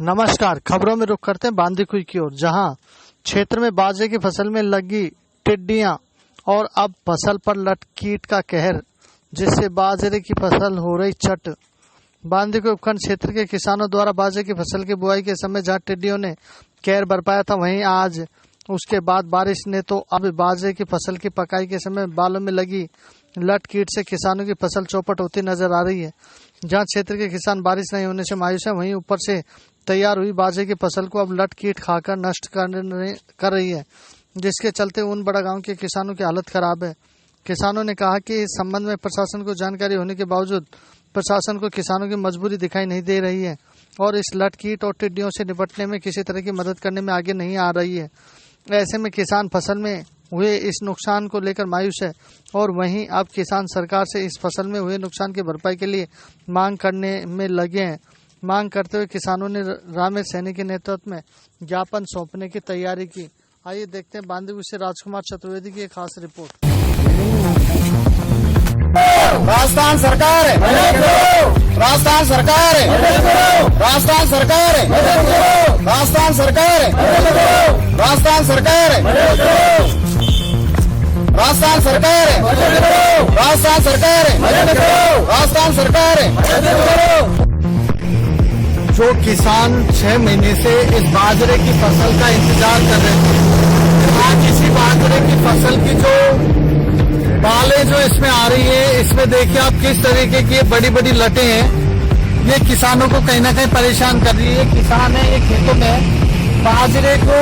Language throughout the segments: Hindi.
नमस्कार। खबरों में रुख करते हैं बांदीकुई की ओर, जहां क्षेत्र में बाजरे की फसल में लगी टिड्डियां और अब फसल पर लट कीट का कहर, जिससे बाजरे की फसल हो रही चट। बांदीकुई उपखंड क्षेत्र के किसानों द्वारा बाजरे की फसल की बुआई के समय जहां टिड्डियों ने कहर बरपाया था, वहीं आज उसके बाद बारिश ने तो अब बाजरे की फसल की पकाई के समय बालों में लगी लट कीट से किसानों की फसल चौपट होती नजर आ रही है। जहां क्षेत्र के किसान बारिश नहीं होने से मायूस है, वहीं ऊपर से तैयार हुई बाजरे की फसल को अब लट कीट खाकर नष्ट कर रही है, जिसके चलते उन बड़ा गांव के किसानों की हालत खराब है। किसानों ने कहा कि इस संबंध में प्रशासन को जानकारी होने के बावजूद प्रशासन को किसानों की मजबूरी दिखाई नहीं दे रही है और इस लट कीट और टिड्डियों से निपटने में किसी तरह की मदद करने में आगे नहीं आ रही है। ऐसे में किसान फसल में हुए इस नुकसान को लेकर मायूस है और वहीं अब किसान सरकार से इस फसल में हुए नुकसान की भरपाई के लिए मांग करने में लगे हैं। मांग करते हुए किसानों ने रामेश सैनी के नेतृत्व में ज्ञापन सौंपने की तैयारी की। आइए देखते हैं बांदीकुई से राजकुमार चतुर्वेदी की एक खास रिपोर्ट। राजस्थान सरकार है, राजस्थान सरकार है, राजस्थान सरकार है, राजस्थान सरकार है, राजस्थान सरकार है, राजस्थान सरकार है, राजस्थान सरकार है, राजस्थान सरकार है। जो किसान 6 महीने से इस बाजरे की फसल का इंतजार कर रहे थे, आज इसी बाजरे की फसल की जो बालें जो इसमें आ रही है, इसमें देखिए आप किस तरीके की बड़ी बड़ी लटें हैं। ये किसानों को कहीं ना कहीं परेशान कर रही है। किसान है, ये खेतों में बाजरे को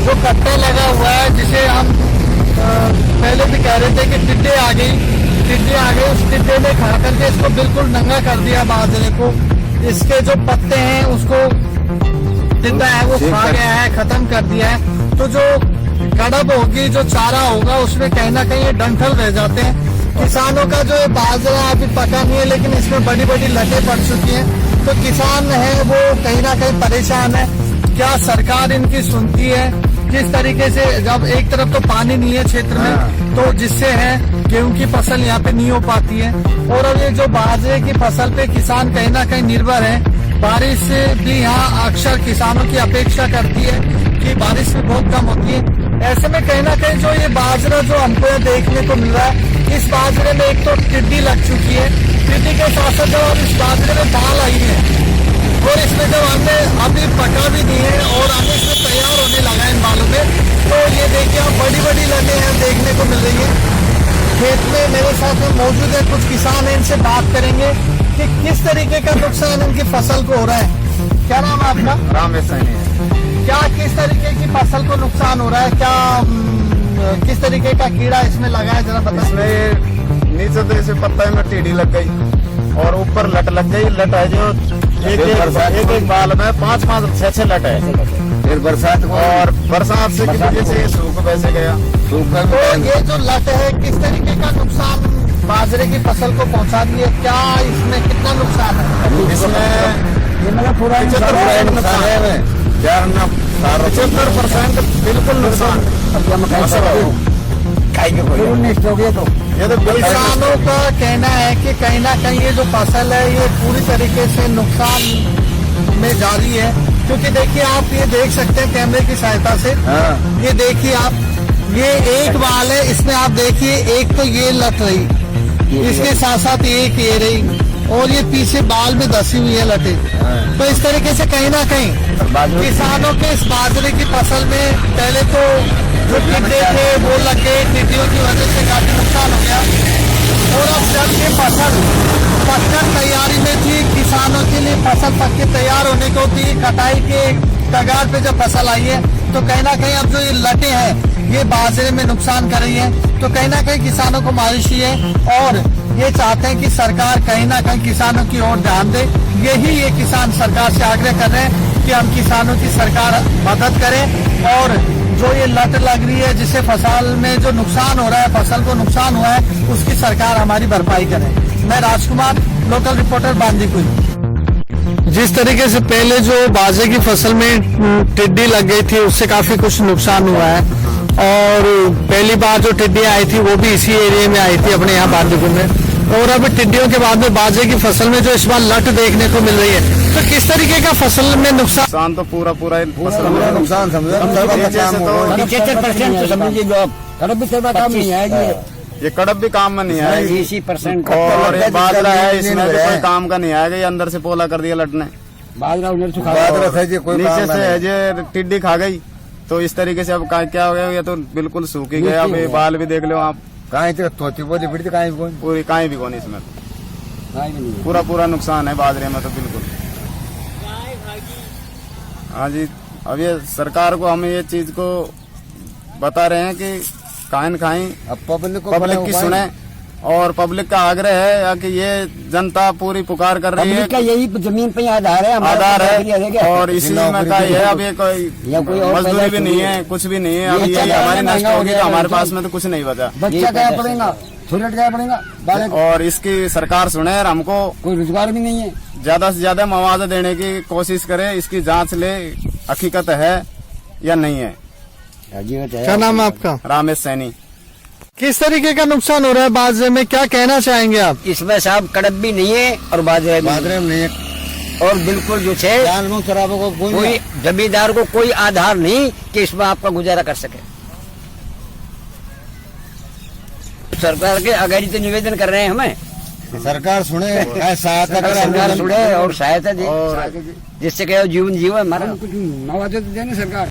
जो कट्टे लगा हुआ है, जिसे हम पहले भी कह रहे थे कि टिड्डे आ गई, उस टिड्डे ने खा करके इसको बिल्कुल नंगा कर दिया बाजरे को। इसके जो पत्ते हैं उसको टिड्डा है वो खा गया है, खत्म कर दिया है। तो जो कड़ब होगी, जो चारा होगा, उसमें कहीं ना कहीं ये डंठल रह जाते हैं। किसानों का जो बाजरा अभी पका नहीं है, लेकिन इसमें बड़ी बड़ी लटें पड़ चुकी हैं। तो किसान है वो कहीं ना कहीं परेशान है। क्या सरकार इनकी सुनती है? किस तरीके से, जब एक तरफ तो पानी नहीं है क्षेत्र में, तो जिससे है गेहूं की फसल यहाँ पे नहीं हो पाती है। और अब ये जो बाजरे की फसल पे किसान कहीं ना कहीं निर्भर है। बारिश भी यहाँ अक्सर किसानों की अपेक्षा करती है कि बारिश भी बहुत कम होती है। ऐसे में कहीं ना कहीं जो ये बाजरा जो हमको यहाँ देखने को मिल रहा है, इस बाजरे में एक तो टिड्डी लग चुकी है। टिड्डी के साथ साथ जब इस बाजरे में बाल आई है और इसमें जब हमने अभी पका भी दी है और अभी इसमें तैयार होने लगा है इन बालों में, तो ये देखिए आप बड़ी बड़ी लटें हैं देखने को मिल रही है। खेत में मेरे साथ में मौजूद है कुछ किसान है, इनसे बात करेंगे कि किस तरीके का नुकसान इनकी फसल को हो रहा है। क्या नाम है आपका? रामेश सैनी। क्या किस तरीके की फसल को नुकसान हो रहा है? क्या किस तरीके का कीड़ा इसमें लगा है, जरा बताइए। इसमें नीचे से पत्ते में टीडी लग गई और ऊपर लट लग गई। लट है जो एक बाल में 5-5, 6-6 लट है। फिर बरसात और बरसात से की वजह से सूख वैसे गया। तो ये जो लट है किस तरीके का नुकसान बाजरे की फसल को पहुंचा दी है? क्या इसमें कितना नुकसान है? इसमें पूरा 75% बिल्कुल नुकसान। ये तो किसानों का कहना है कि कहीं ना कहीं ये जो फसल है ये पूरी तरीके से नुकसान में जा रही है। क्योंकि देखिए आप ये देख सकते हैं कैमरे की सहायता से, ये देखिए आप, ये एक बाल है, इसमें आप देखिए एक तो ये लट रही, इसके साथ साथ एक ये रही और ये पीछे बाल में धसी हुई है लटे। तो इस तरीके से कहीं ना कहीं किसानों के इस बाजरे की फसल में पहले तो जो टिड्डे थे वो लगे, टिड्डियों की वजह से काफी नुकसान हो गया। और अब जब ये फसल पककर तैयारी में थी, किसानों के लिए फसल पक के तैयार होने को थी, कटाई के कगार पे जब फसल आई है, तो कहीं ना कहीं अब जो ये लटें हैं ये बाजरे में नुकसान कर रही है। तो कहीं ना कहीं किसानों को मायूसी है और ये चाहते हैं कि सरकार कहीं ना कहीं किसानों की ओर ध्यान दे। यही ये किसान सरकार से आग्रह कर रहे हैं कि हम किसानों की सरकार मदद करें और जो ये लट लग रही है, जिससे फसल में जो नुकसान हो रहा है, फसल को नुकसान हुआ है, उसकी सरकार हमारी भरपाई करे। मैं राजकुमार, लोकल रिपोर्टर, बांदीकुई। जिस तरीके से पहले जो बाजरे की फसल में टिड्डी लग गई थी, उससे काफी कुछ नुकसान हुआ है और पहली बार जो टिड्डियां आई थी वो भी इसी एरिया में आई थी, अपने यहाँ बांदीकुई में। और अभी टिड्डियों के बाद में बाजरे की फसल में जो इस बार लट देखने को मिल रही है, तो किस तरीके का फसल में नुकसान? तो पूरा फसल में नुकसान समझे, 75% तो समझिए जो आप कड़ब भी काम नहीं आएगी, ये कड़ब भी काम में नहीं आएगी 80%। और ये बाजरा है, इसमें भी कोई काम का नहीं आएगा। ये अंदर से पोला कर दिया लट ने, बाजरा उधर से नीचे से है जो टिड्डी खा गई। तो इस तरीके से अब क्या हो गया, ये तो बिल्कुल सूख ही गया। अब ये बाल भी देख लो आप, पूरी कहीं भी कौन इसमें पूरा नुकसान है बाजरे में तो बिल्कुल। हाँ जी, अब ये सरकार को हम ये चीज को बता रहे हैं कि खाएं पब्लिक की सुने, और पब्लिक का आग्रह है या कि ये जनता पूरी पुकार कर रही है का यही जमीन पे आधार है, आधार है, और इसी में का ये अब ये कोई मजदूरी भी नहीं है, कुछ भी नहीं है। अब ये हमारी नष्ट होगी तो हमारे पास में तो कुछ नहीं बचा, बच्चा क्या पड़ेगा, छुलट क्या पड़ेगा, और इसकी सरकार सुने और हमको कोई रोजगार भी नहीं है। ज्यादा से ज्यादा मुआवजा देने की कोशिश करे, इसकी जांच ले हकीकत है या नहीं है। क्या नाम है आपका? रामेश सैनी। किस तरीके का नुकसान हो रहा है बाजरे में, क्या कहना चाहेंगे आप? इसमें साहब कड़ब भी नहीं है और बाजरे में नहीं है, और बिल्कुल जो है कोई जमींदार को कोई आधार नहीं कि इसमें आपका गुजारा कर सके। सरकार के अगर तो निवेदन कर रहे हैं हमें, सरकार सुने, सरकार सुने और सहायता दे, जिससे क्या जीवन हमारा कुछ मुआवजा तो देने सरकार।